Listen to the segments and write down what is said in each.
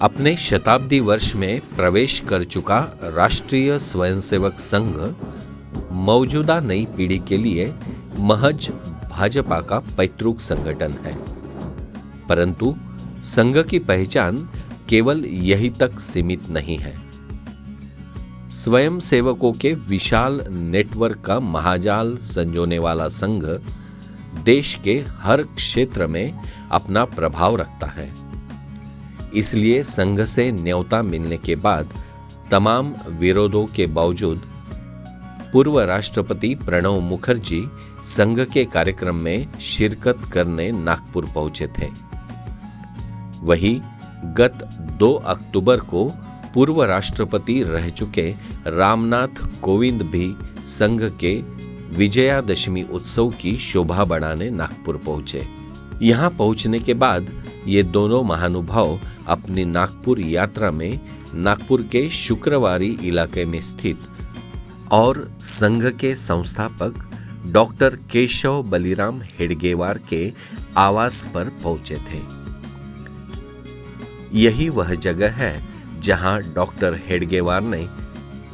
अपने शताब्दी वर्ष में प्रवेश कर चुका राष्ट्रीय स्वयंसेवक संघ मौजूदा नई पीढ़ी के लिए महज भाजपा का पैतृक संगठन है, परंतु संघ की पहचान केवल यही तक सीमित नहीं है। स्वयंसेवकों के विशाल नेटवर्क का महाजाल संजोने वाला संघ देश के हर क्षेत्र में अपना प्रभाव रखता है। इसलिए संघ से न्योता मिलने के बाद तमाम विरोधों के बावजूद पूर्व राष्ट्रपति प्रणब मुखर्जी संघ के कार्यक्रम में शिरकत करने नागपुर पहुंचे थे। वहीं गत 2 अक्टूबर को पूर्व राष्ट्रपति रह चुके रामनाथ कोविंद भी संघ के विजयादशमी उत्सव की शोभा बढ़ाने नागपुर पहुंचे। यहां पहुंचने के बाद ये दोनों महानुभाव अपनी नागपुर यात्रा में नागपुर के शुक्रवारी इलाके में स्थित और संघ के संस्थापक डॉक्टर केशव बलिराम हेडगेवार के आवास पर पहुंचे थे। यही वह जगह है जहां डॉक्टर हेडगेवार ने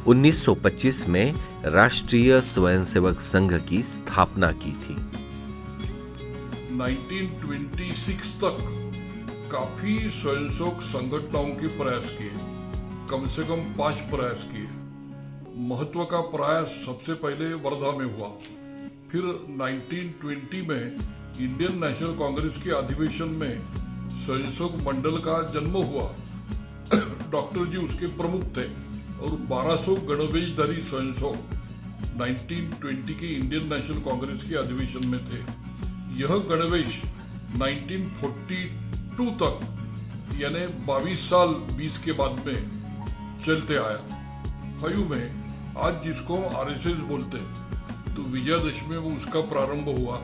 1925 में राष्ट्रीय स्वयंसेवक संघ की स्थापना की थी। 1926 तक काफी स्वयंसेवक संगठनों के प्रयास किए, कम से कम 5 प्रयास किए। महत्व का प्रयास सबसे पहले वर्धा में हुआ, फिर 1920 में इंडियन नेशनल कांग्रेस के अधिवेशन में स्वयंसेवक मंडल का जन्म हुआ। डॉक्टर जी उसके प्रमुख थे और 1200 गणवेशधारी स्वयंसेवक 1920 के इंडियन नेशनल कांग्रेस के अधिवेशन में थे। यह गणवेश 1942 तक यानी 22 साल 20 के बाद में चलते आया। 5 में आज जिसको हम आरएसएस बोलते हैं, तो विजयादशमी में उसका प्रारंभ हुआ,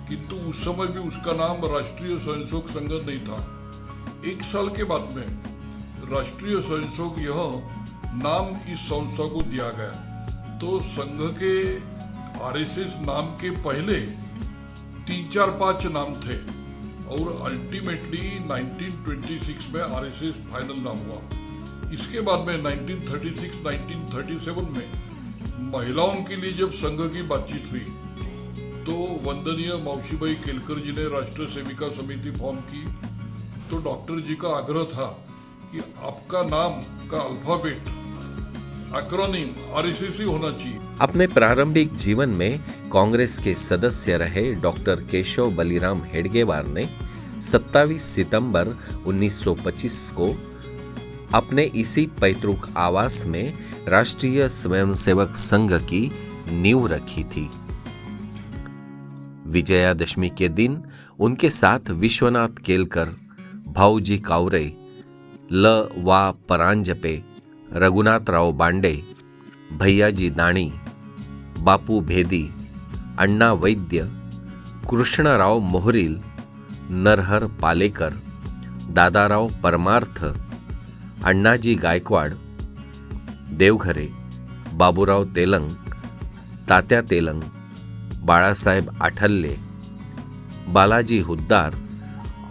किंतु उस समय भी उसका नाम राष्ट्रीय स्वयंसेवक संघ नहीं था। 1 साल के बाद में राष्ट्रीय स्वयंसेवक यह नाम इस संस्था को दिया गया। तो संघ के आरएसएस नाम के पहले 3-4-5 नाम थे और अल्टीमेटली 1926 में आरएसएस फाइनल नाम हुआ। इसके बाद में 1936-1937 में महिलाओं के लिए जब संघ की बातचीत हुई तो वंदनीय मौशीबाई केलकर जी ने राष्ट्रीय सेविका समिति फॉर्म की। तो डॉक्टर जी का आग्रह था कि आपका नाम का अल्फाबेट एक्रोनिम आरएसएस ही होना चाहिए। अपने प्रारंभिक जीवन में कांग्रेस के सदस्य रहे डॉक्टर केशव बलिराम हेडगेवार ने 27 सितंबर 1925 को अपने इसी पैतृक आवास में राष्ट्रीय स्वयंसेवक संघ की नींव रखी थी। विजयादशमी के दिन उनके साथ विश्वनाथ केलकर, भाऊजी कावरे, ल वा परांजपे, रघुनाथराव बांडे, भैयाजी दाणी, बापू भेदी, अण्णा वैद्य, कृष्णराव मोहरील, नरहर पालेकर, दादाराव परमार्थ, अण्णाजी गायकवाड, देवघरे, बाबूराव तेलंग, तात्या तेलंग, बाळासाहेब आठल्ले, बालाजी हुद्दार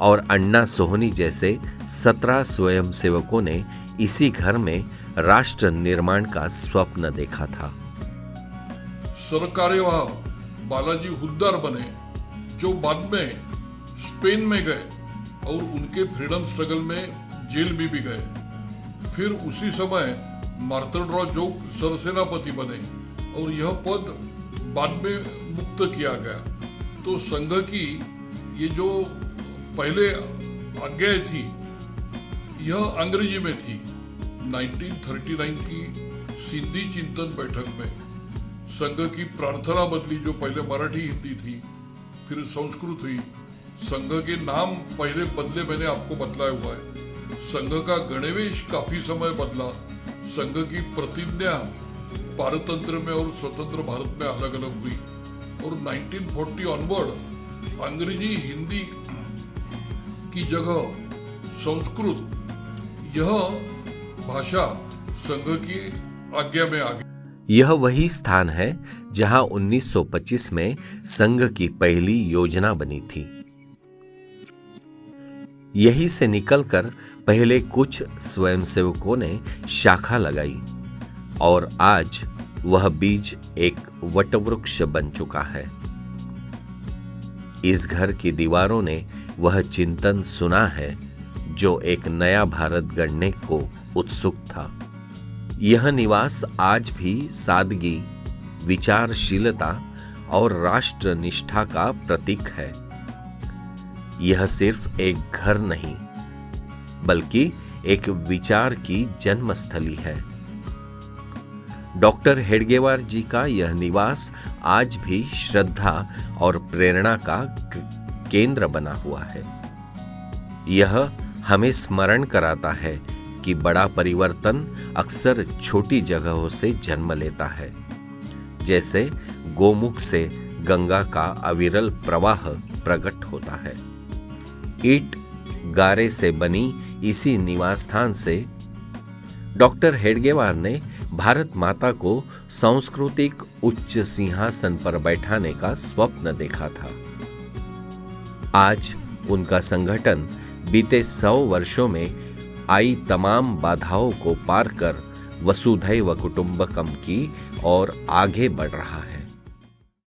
और अण्णा सोहनी जैसे 17 स्वयंसेवकों ने इसी घर में राष्ट्र निर्माण का स्वप्न देखा था। सरकारेवाह बालाजी हुद्दार बने, जो बाद में स्पेन में गए और उनके फ्रीडम स्ट्रगल में जेल में भी गए। फिर उसी समय मार्तंडराव जोग सरसेनापति बने और यह पद बाद में मुक्त किया गया। तो संघ की ये जो पहले आज्ञा थी यह अंग्रेजी में थी। 1939 की सिंधी चिंतन बैठक में संघ की प्रार्थना बदली, जो पहले मराठी हिंदी थी फिर संस्कृत हुई। संघ के नाम पहले बदले मैंने आपको बतलाया हुआ है। संघ का गणवेश काफी समय बदला। संघ की प्रतिज्ञा पारतंत्र में और स्वतंत्र भारत में अलग अलग हुई और 1940 ऑनवर्ड अंग्रेजी हिंदी की जगह संस्कृत यह भाषा संघ की आज्ञा में आ गई। यह वही स्थान है जहां 1925 में संघ की पहली योजना बनी थी। यही से निकलकर पहले कुछ स्वयंसेवकों ने शाखा लगाई और आज वह बीज एक वटवृक्ष बन चुका है। इस घर की दीवारों ने वह चिंतन सुना है जो एक नया भारत गढ़ने को उत्सुक था। यह निवास आज भी सादगी, विचारशीलता और राष्ट्र निष्ठा का प्रतीक है। यह सिर्फ एक घर नहीं बल्कि एक विचार की जन्मस्थली है। डॉक्टर हेडगेवार जी का यह निवास आज भी श्रद्धा और प्रेरणा का केंद्र बना हुआ है। यह हमें स्मरण कराता है कि बड़ा परिवर्तन अक्सर छोटी जगहों से जन्म लेता है, जैसे गोमुख से गंगा का अविरल प्रवाह प्रकट होता है। ईंट गारे से बनी इसी निवास स्थान से डॉक्टर हेडगेवार ने भारत माता को सांस्कृतिक उच्च सिंहासन पर बैठाने का स्वप्न देखा था। आज उनका संगठन बीते 100 वर्षों में आई तमाम बाधाओं को पार कर वसुधैव कुटुंबकम की ओर आगे बढ़ रहा है।